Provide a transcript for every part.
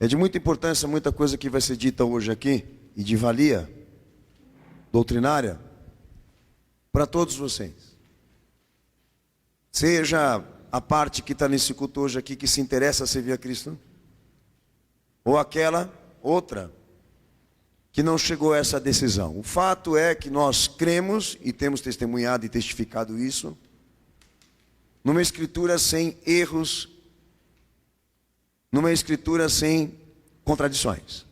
É de muita importância muita coisa que vai ser dita hoje aqui, e de valia doutrinária, para todos vocês. Seja a parte que está nesse culto hoje aqui, que se interessa a servir a Cristo, ou aquela outra, que não chegou a essa decisão. O fato é que nós cremos, e temos testemunhado e testificado isso, numa escritura sem erros, numa escritura sem contradições.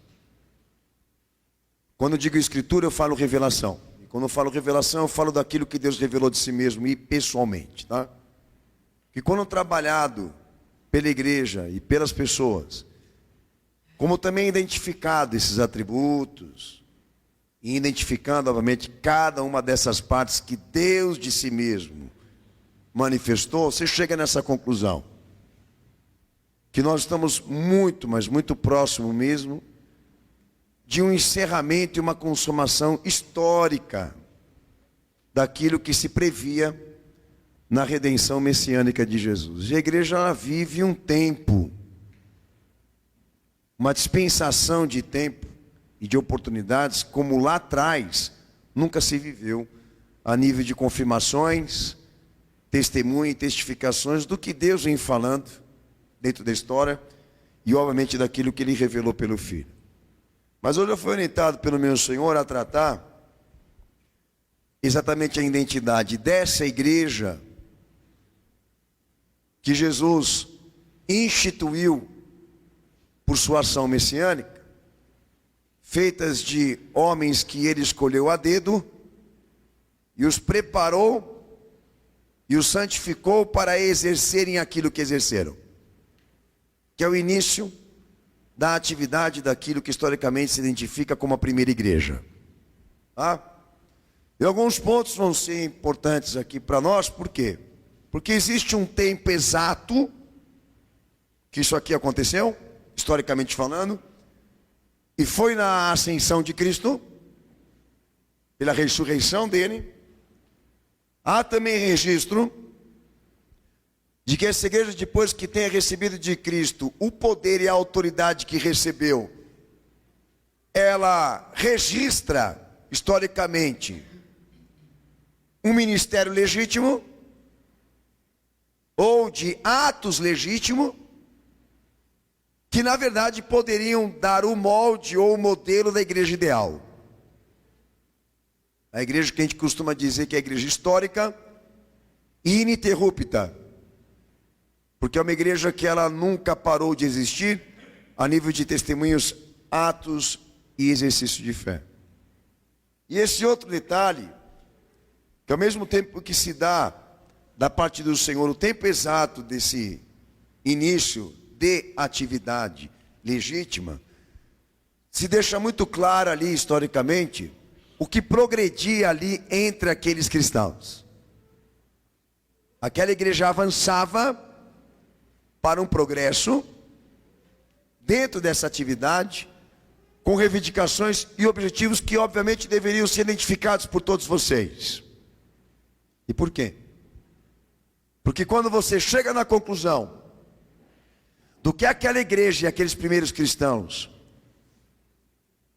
Quando eu digo escritura, eu falo revelação. E quando eu falo revelação, eu falo daquilo que Deus revelou de si mesmo e pessoalmente, tá? Que quando trabalhado pela igreja e pelas pessoas, como também identificado esses atributos, e identificando, obviamente, cada uma dessas partes que Deus de si mesmo manifestou, você chega nessa conclusão. Que nós estamos muito, mas muito próximo mesmo, de um encerramento e uma consumação histórica daquilo que se previa na redenção messiânica de Jesus. E a igreja ela vive um tempo, uma dispensação de tempo e de oportunidades, como lá atrás nunca se viveu, a nível de confirmações, testemunho e testificações do que Deus vem falando dentro da história e obviamente daquilo que Ele revelou pelo Filho. Mas hoje eu fui orientado pelo meu Senhor a tratar exatamente a identidade dessa igreja que Jesus instituiu por sua ação messiânica, feitas de homens que Ele escolheu a dedo e os preparou e os santificou para exercerem aquilo que exerceram, que é o início da atividade daquilo que historicamente se identifica como a primeira igreja. Tá? E alguns pontos vão ser importantes aqui para nós, por quê? Porque existe um tempo exato que isso aqui aconteceu, historicamente falando, e foi na ascensão de Cristo, pela ressurreição dele. Há também registro de que essa igreja, depois que tenha recebido de Cristo o poder e a autoridade que recebeu, ela registra historicamente um ministério legítimo, ou de atos legítimos, que na verdade poderiam dar o molde ou o modelo da igreja ideal. A igreja que a gente costuma dizer que é a igreja histórica e ininterrupta, porque é uma igreja que ela nunca parou de existir a nível de testemunhos, atos e exercício de fé. E esse outro detalhe, que ao mesmo tempo que se dá da parte do Senhor o tempo exato desse início de atividade legítima, se deixa muito claro ali historicamente o que progredia ali entre aqueles cristãos. Aquela igreja avançava para um progresso dentro dessa atividade, com reivindicações e objetivos que obviamente deveriam ser identificados por todos vocês. E por quê? Porque quando você chega na conclusão do que aquela igreja e aqueles primeiros cristãos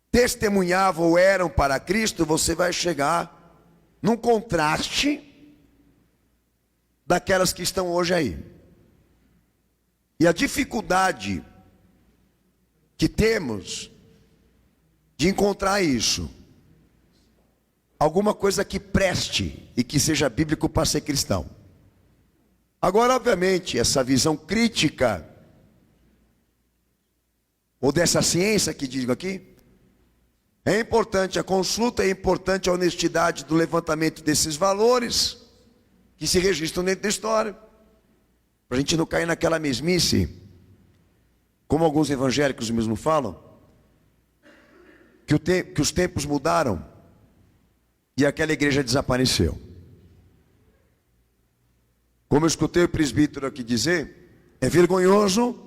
testemunhavam ou eram para Cristo, você vai chegar num contraste daquelas que estão hoje aí. E a dificuldade que temos de encontrar isso, alguma coisa que preste e que seja bíblico para ser cristão. Agora, obviamente, essa visão crítica, ou dessa ciência que digo aqui, é importante a consulta, é importante a honestidade do levantamento desses valores que se registram dentro da história, para a gente não cair naquela mesmice, como alguns evangélicos mesmo falam, que os tempos mudaram e aquela igreja desapareceu. Como eu escutei o presbítero aqui dizer, é vergonhoso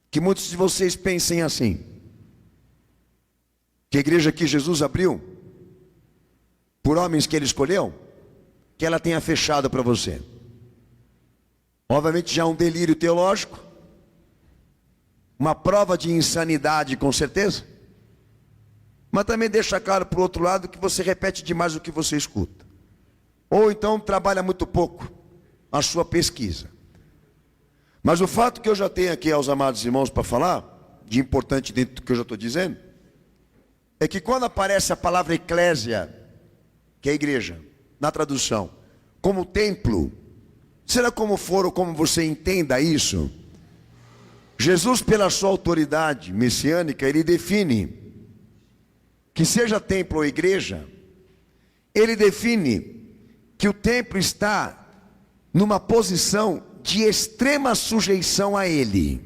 que muitos de vocês pensem assim, que a igreja que Jesus abriu, por homens que Ele escolheu, que ela tenha fechado para você. Obviamente já é um delírio teológico, uma prova de insanidade, com certeza. Mas também deixa claro, por outro lado, que você repete demais o que você escuta. Ou então trabalha muito pouco a sua pesquisa. Mas o fato que eu já tenho aqui aos amados irmãos para falar, de importante dentro do que eu já estou dizendo, é que quando aparece a palavra eclésia, que é a igreja, na tradução, como templo, será como for ou como você entenda isso, Jesus, pela sua autoridade messiânica, ele define que seja templo ou igreja, ele define que o templo está numa posição de extrema sujeição a ele.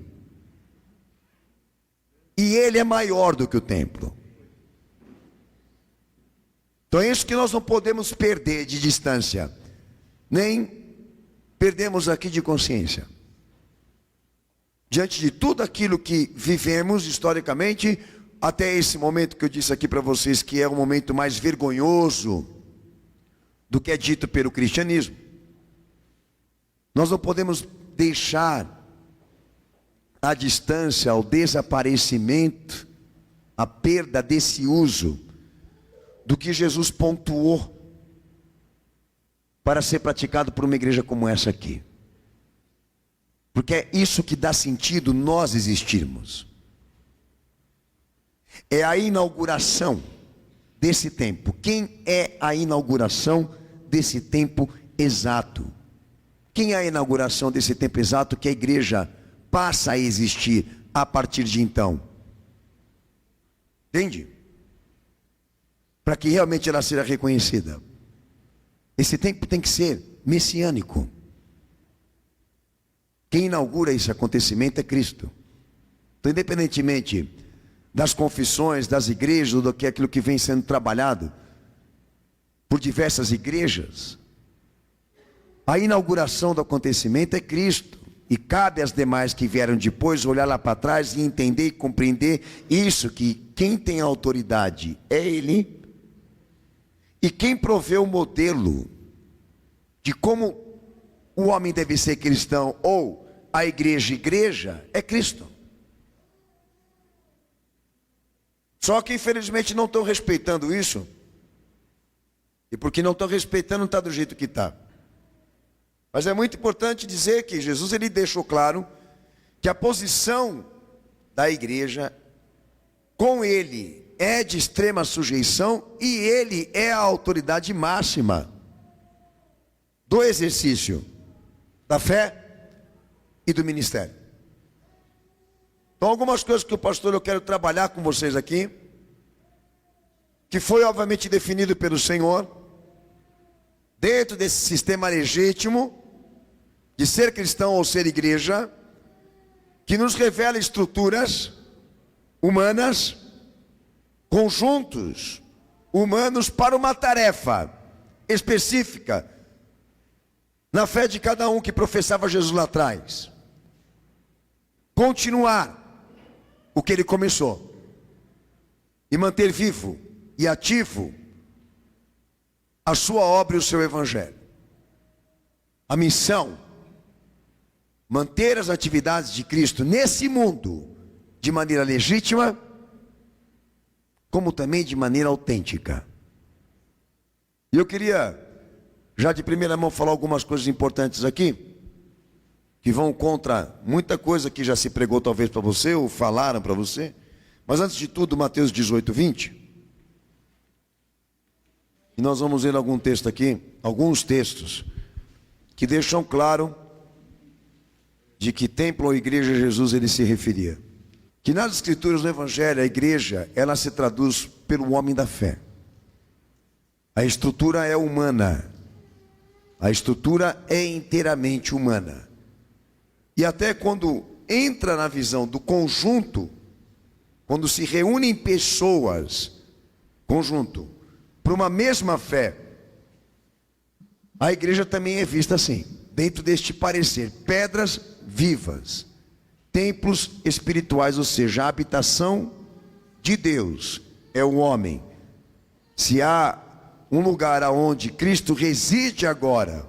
E ele é maior do que o templo. Então é isso que nós não podemos perder de distância, nem perdemos aqui de consciência. Diante de tudo aquilo que vivemos historicamente, até esse momento que eu disse aqui para vocês, que é o momento mais vergonhoso do que é dito pelo cristianismo, nós não podemos deixar a distância, o desaparecimento, a perda desse uso do que Jesus pontuou para ser praticado por uma igreja como essa aqui. Porque é isso que dá sentido nós existirmos. É a inauguração desse tempo. Quem é a inauguração desse tempo exato? Quem é a inauguração desse tempo exato que a igreja passa a existir a partir de então? Entende? Para que realmente ela seja reconhecida. Esse tempo tem que ser messiânico. Quem inaugura esse acontecimento é Cristo. Então, independentemente das confissões, das igrejas, ou do que aquilo que vem sendo trabalhado por diversas igrejas, a inauguração do acontecimento é Cristo. E cabe às demais que vieram depois olhar lá para trás e entender e compreender isso, que quem tem autoridade é Ele. E quem provê o modelo de como o homem deve ser cristão, ou a igreja, é Cristo. Só que infelizmente não estão respeitando isso. E porque não estão respeitando, não está do jeito que está. Mas é muito importante dizer que Jesus, ele deixou claro que a posição da igreja com ele é de extrema sujeição, e ele é a autoridade máxima do exercício da fé e do ministério. Então, algumas coisas que o pastor, eu quero trabalhar com vocês aqui, que foi obviamente definido pelo Senhor, dentro desse sistema legítimo de ser cristão ou ser igreja, que nos revela estruturas humanas, conjuntos humanos para uma tarefa específica, na fé de cada um que professava Jesus lá atrás. Continuar o que ele começou e manter vivo e ativo a sua obra e o seu evangelho. A missão: manter as atividades de Cristo nesse mundo de maneira legítima, como também de maneira autêntica. E eu queria, já de primeira mão, falar algumas coisas importantes aqui, que vão contra muita coisa que já se pregou talvez para você, ou falaram para você. Mas antes de tudo, Mateus 18, 20. E nós vamos ler algum texto aqui, alguns textos, que deixam claro de que templo ou igreja Jesus ele se referia. Que nas escrituras, no evangelho, a igreja, ela se traduz pelo homem da fé. A estrutura é humana. A estrutura é inteiramente humana. E até quando entra na visão do conjunto, quando se reúnem pessoas, conjunto, para uma mesma fé, a igreja também é vista assim, dentro deste parecer, pedras vivas, templos espirituais, ou seja, a habitação de Deus é o homem. Se há um lugar aonde Cristo reside agora,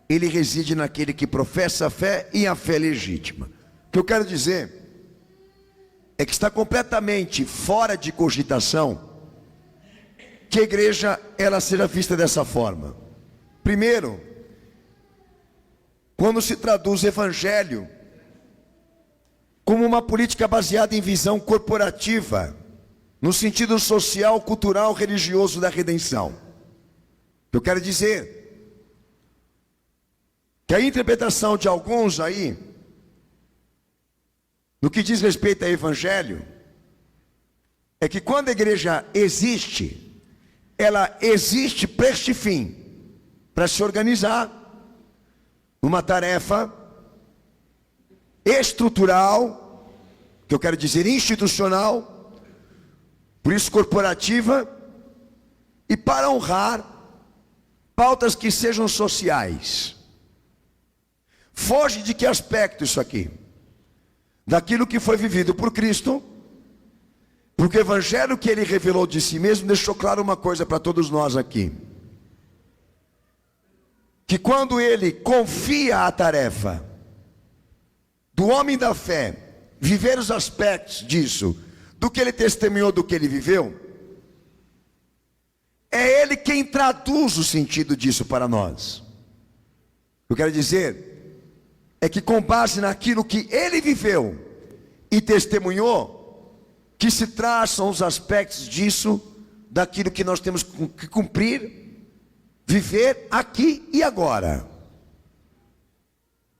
ele reside naquele que professa a fé e a fé legítima. O que eu quero dizer é que está completamente fora de cogitação que a igreja ela seja vista dessa forma. Primeiro, quando se traduz evangelho como uma política baseada em visão corporativa, no sentido social, cultural, religioso da redenção. Eu quero dizer que a interpretação de alguns aí, no que diz respeito ao evangelho, é que quando a igreja existe, ela existe para este fim, para se organizar numa tarefa estrutural, que eu quero dizer institucional, por isso corporativa, e para honrar pautas que sejam sociais. Foge de que aspecto isso aqui? Daquilo que foi vivido por Cristo, porque o evangelho que ele revelou de si mesmo deixou claro uma coisa para todos nós aqui: que quando ele confia a tarefa do homem da fé viver os aspectos disso, do que ele testemunhou, do que ele viveu, é ele quem traduz o sentido disso para nós. Eu quero dizer é que com base naquilo que ele viveu e testemunhou, que se traçam os aspectos disso, daquilo que nós temos que cumprir, viver aqui e agora.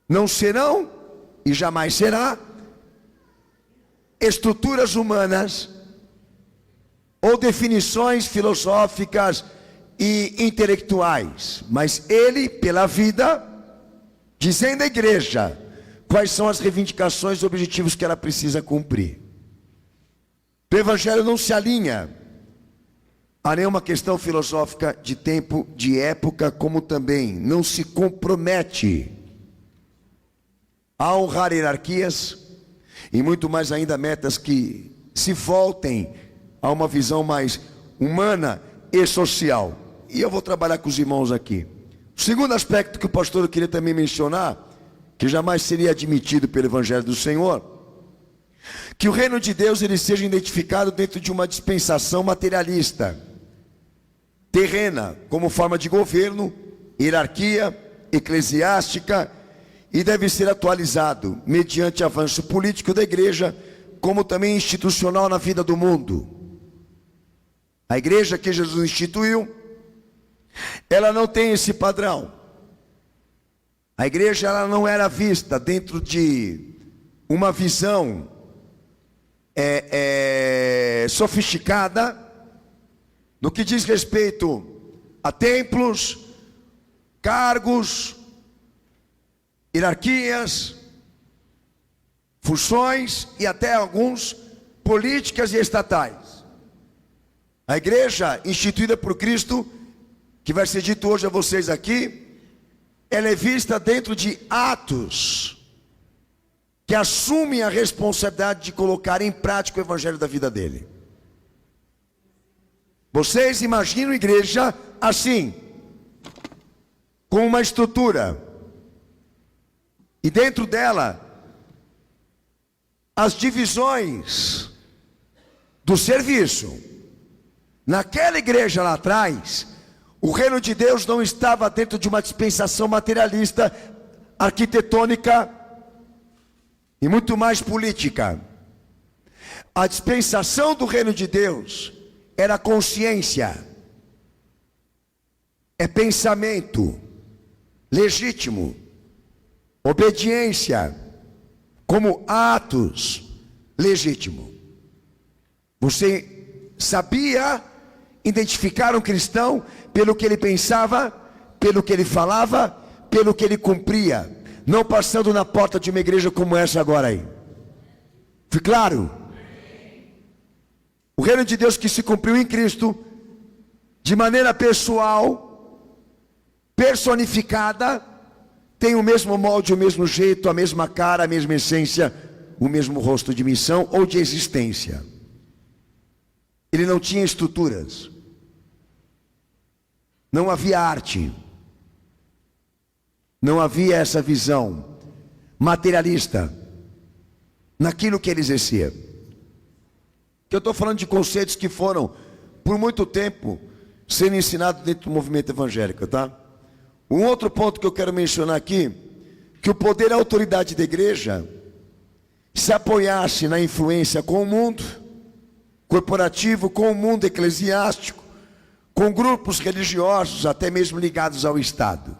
Não serão e jamais será estruturas humanas ou definições filosóficas e intelectuais, mas ele, pela vida, dizendo à igreja quais são as reivindicações e objetivos que ela precisa cumprir. O evangelho não se alinha a nenhuma questão filosófica de tempo, de época, como também não se compromete a honrar hierarquias e muito mais ainda metas que se voltem a uma visão mais humana e social. E eu vou trabalhar com os irmãos aqui. O segundo aspecto que o pastor queria também mencionar, que jamais seria admitido pelo evangelho do Senhor, que o reino de Deus ele seja identificado dentro de uma dispensação materialista, terrena, como forma de governo, hierarquia eclesiástica, e deve ser atualizado mediante avanço político da igreja, como também institucional na vida do mundo. A igreja que Jesus instituiu, ela não tem esse padrão. A igreja ela não era vista dentro de uma visão sofisticada no que diz respeito a templos, cargos, hierarquias, funções e até alguns políticas e estatais. A igreja instituída por Cristo, que vai ser dito hoje a vocês aqui, ela é vista dentro de atos que assumem a responsabilidade de colocar em prática o evangelho da vida dele. Vocês imaginam a igreja assim, com uma estrutura, e dentro dela as divisões do serviço. Naquela igreja lá atrás, o reino de Deus não estava dentro de uma dispensação materialista, arquitetônica e muito mais política. A dispensação do reino de Deus era consciência, é pensamento legítimo, obediência como atos legítimos. Você sabia identificar um cristão pelo que ele pensava, pelo que ele falava, pelo que ele cumpria, não passando na porta de uma igreja como essa agora aí. Foi claro? O reino de Deus que se cumpriu em Cristo, de maneira pessoal, personificada, tem o mesmo molde, o mesmo jeito, a mesma cara, a mesma essência, o mesmo rosto de missão ou de existência. Ele não tinha estruturas, não havia arte, não havia essa visão materialista naquilo que ele exercia. Que eu estou falando de conceitos que foram, por muito tempo, sendo ensinados dentro do movimento evangélico, tá? Um outro ponto que eu quero mencionar aqui, que o poder e a autoridade da igreja se apoiasse na influência com o mundo corporativo, com o mundo eclesiástico, com grupos religiosos, até mesmo ligados ao Estado.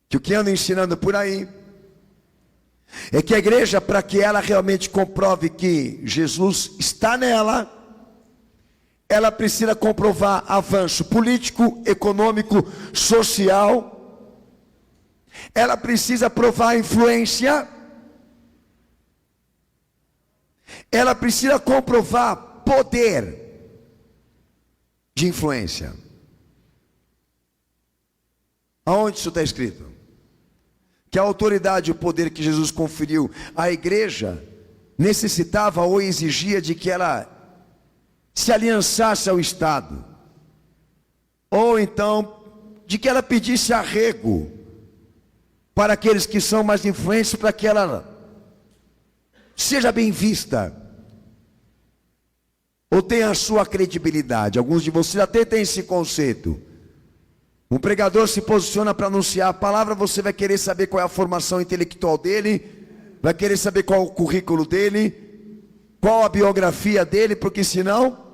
Que o que anda ensinando por aí é que a igreja, para que ela realmente comprove que Jesus está nela, ela precisa comprovar avanço político, econômico, social. Ela precisa provar influência. Ela precisa comprovar poder de influência. Aonde isso está escrito? Que a autoridade e o poder que Jesus conferiu à igreja necessitava ou exigia de que ela se aliançasse ao Estado, ou então de que ela pedisse arrego para aqueles que são mais influentes, para que ela seja bem vista, ou tenha a sua credibilidade. Alguns de vocês até têm esse conceito. Um pregador se posiciona para anunciar a palavra, você vai querer saber qual é a formação intelectual dele, vai querer saber qual é o currículo dele, qual a biografia dele, porque senão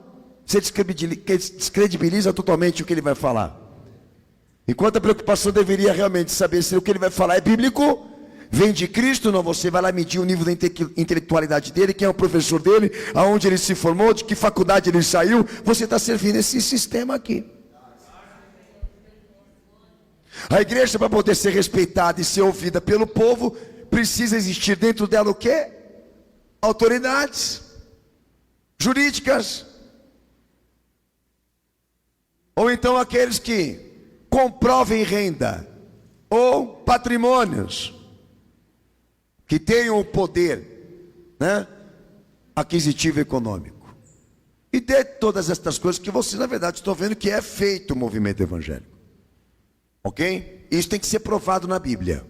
você descredibiliza totalmente o que ele vai falar. Enquanto a preocupação deveria realmente saber se o que ele vai falar é bíblico, vem de Cristo. Não, você vai lá medir o nível da intelectualidade dele, quem é o professor dele, aonde ele se formou, de que faculdade ele saiu. Você está servindo esse sistema aqui. A igreja, para poder ser respeitada e ser ouvida pelo povo, precisa existir dentro dela o quê? Autoridades jurídicas. Ou então aqueles que comprovem renda ou patrimônios, que tenham o poder, né, aquisitivo econômico. E de todas estas coisas que vocês, na verdade, estão vendo que é feito o movimento evangélico. Ok? Isso tem que ser provado na Bíblia,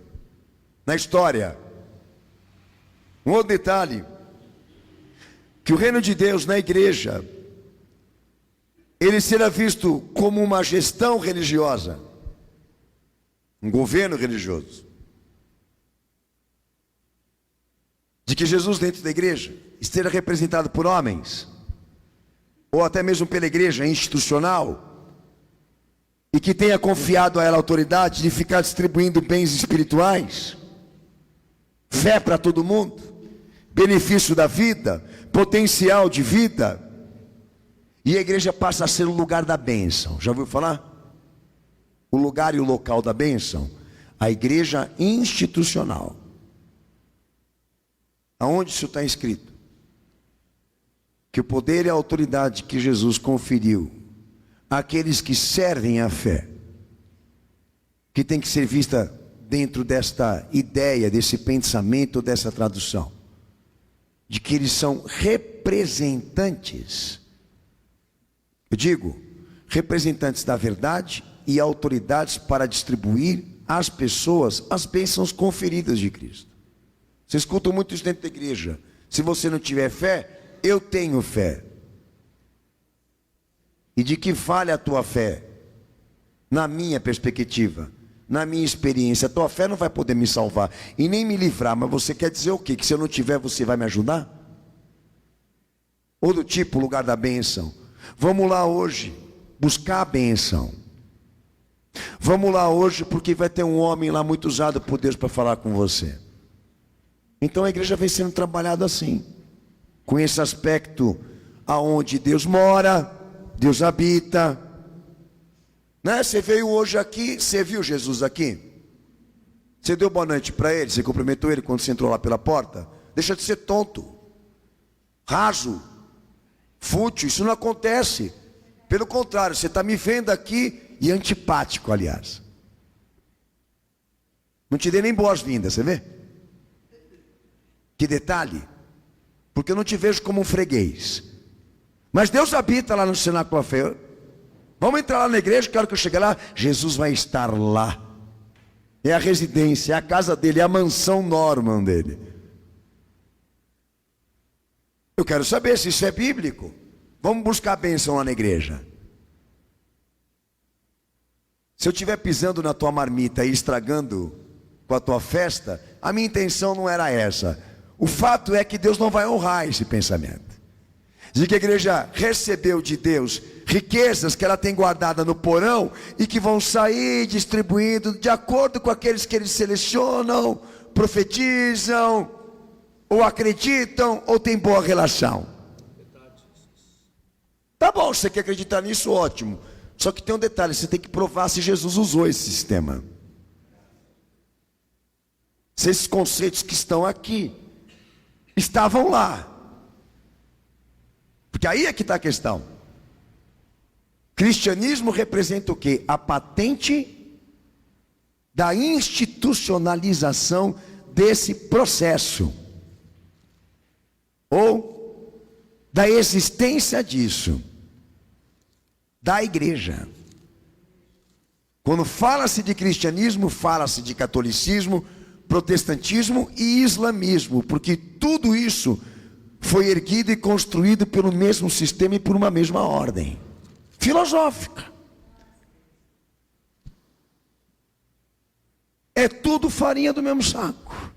na história. Um outro detalhe, que o reino de Deus na igreja, ele será visto como uma gestão religiosa, um governo religioso. De que Jesus dentro da igreja esteja representado por homens, ou até mesmo pela igreja institucional, e que tenha confiado a ela a autoridade de ficar distribuindo bens espirituais, fé para todo mundo, benefício da vida, potencial de vida, e a igreja passa a ser o lugar da bênção. Já ouviu falar? O lugar e o local da bênção, a igreja institucional. Aonde isso está escrito? Que o poder e a autoridade que Jesus conferiu àqueles que servem a fé, que tem que ser vista dentro desta ideia, desse pensamento, dessa tradução, de que eles são representantes, eu digo, representantes da verdade e autoridades para distribuir às pessoas as bênçãos conferidas de Cristo. Você escuta muito isso dentro da igreja: se você não tiver fé, eu tenho fé. E de que falha a tua fé? Na minha perspectiva, na minha experiência, a tua fé não vai poder me salvar e nem me livrar. Mas você quer dizer o quê? Que se eu não tiver, você vai me ajudar? Ou do tipo, lugar da bênção. Vamos lá hoje buscar a bênção. Vamos lá hoje porque vai ter um homem lá muito usado por Deus para falar com você. Então a igreja vem sendo trabalhada assim, com esse aspecto aonde Deus mora, Deus habita, né? Você veio hoje aqui, você viu Jesus aqui? Você deu boa noite para ele? Você cumprimentou ele quando você entrou lá pela porta? Deixa de ser tonto, raso, fútil. Isso não acontece. Pelo contrário, você está me vendo aqui e antipático, aliás. Não te dei nem boas-vindas, você vê? Que detalhe, porque eu não te vejo como um freguês. Mas Deus habita lá no cenáculo da fé. Vamos entrar lá na igreja, que a hora que eu chegar lá, Jesus vai estar lá. É a residência, é a casa dele, é a mansão Norman dele. Eu quero saber se isso é bíblico. Vamos buscar a bênção lá na igreja. Se eu estiver pisando na tua marmita e estragando com a tua festa, a minha intenção não era essa. O fato é que Deus não vai honrar esse pensamento. De que a igreja recebeu de Deus riquezas que ela tem guardada no porão e que vão sair distribuindo de acordo com aqueles que eles selecionam, profetizam, ou acreditam, ou têm boa relação. Tá bom, você quer acreditar nisso, ótimo. Só que tem um detalhe, você tem que provar se Jesus usou esse sistema. Se esses conceitos que estão aqui estavam lá. Porque aí é que está a questão. Cristianismo representa o quê? A patente da institucionalização desse processo. Ou da existência disso. Da igreja. Quando fala-se de cristianismo, fala-se de catolicismo, protestantismo e islamismo. Porque tudo isso foi erguido e construído pelo mesmo sistema e por uma mesma ordem filosófica. É tudo farinha do mesmo saco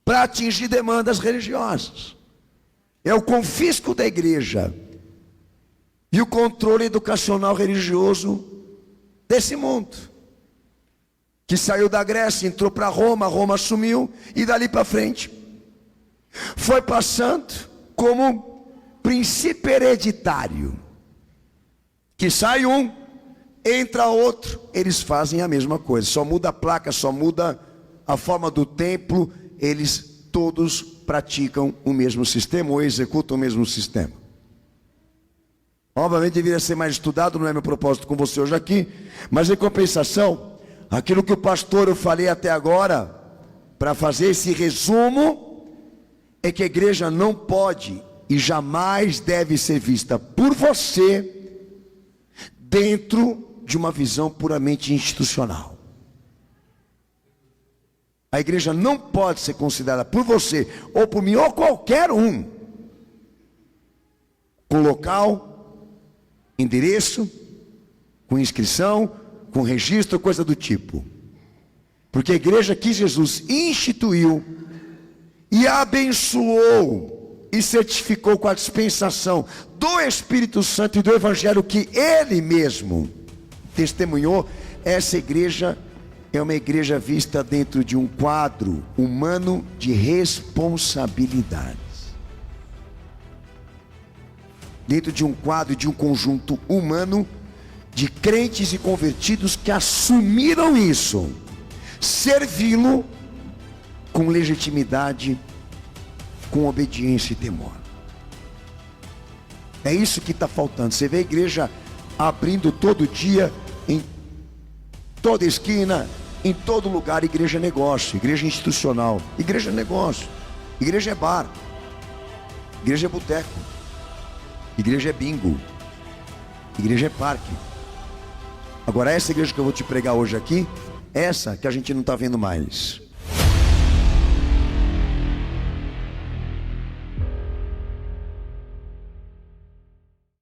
para atingir demandas religiosas. É o confisco da igreja e o controle educacional religioso desse mundo, que saiu da Grécia, entrou para Roma, Roma sumiu, e dali para frente foi passando como princípio hereditário, que sai um, entra outro, eles fazem a mesma coisa, só muda a placa, só muda a forma do templo, eles todos praticam o mesmo sistema ou executam o mesmo sistema. Obviamente deveria ser mais estudado, não é meu propósito com você hoje aqui, mas em compensação, aquilo que o pastor eu falei até agora, para fazer esse resumo, é que a igreja não pode e jamais deve ser vista por você dentro de uma visão puramente institucional. A igreja não pode ser considerada por você, ou por mim, ou qualquer um, com local, endereço, com inscrição, com registro, coisa do tipo. Porque a igreja que Jesus instituiu e abençoou e certificou com a dispensação do Espírito Santo e do Evangelho que Ele mesmo testemunhou, essa igreja é uma igreja vista dentro de um quadro humano de responsabilidades. Dentro de um quadro, de um conjunto humano de crentes e convertidos que assumiram isso, servi-lo com legitimidade, com obediência e temor. É isso que está faltando. Você vê a igreja abrindo todo dia, em toda esquina, em todo lugar. Igreja é negócio, igreja é institucional. Igreja é negócio, igreja é bar, igreja é boteco, igreja é bingo, igreja é parque. Agora essa igreja que eu vou te pregar hoje aqui, essa que a gente não está vendo mais.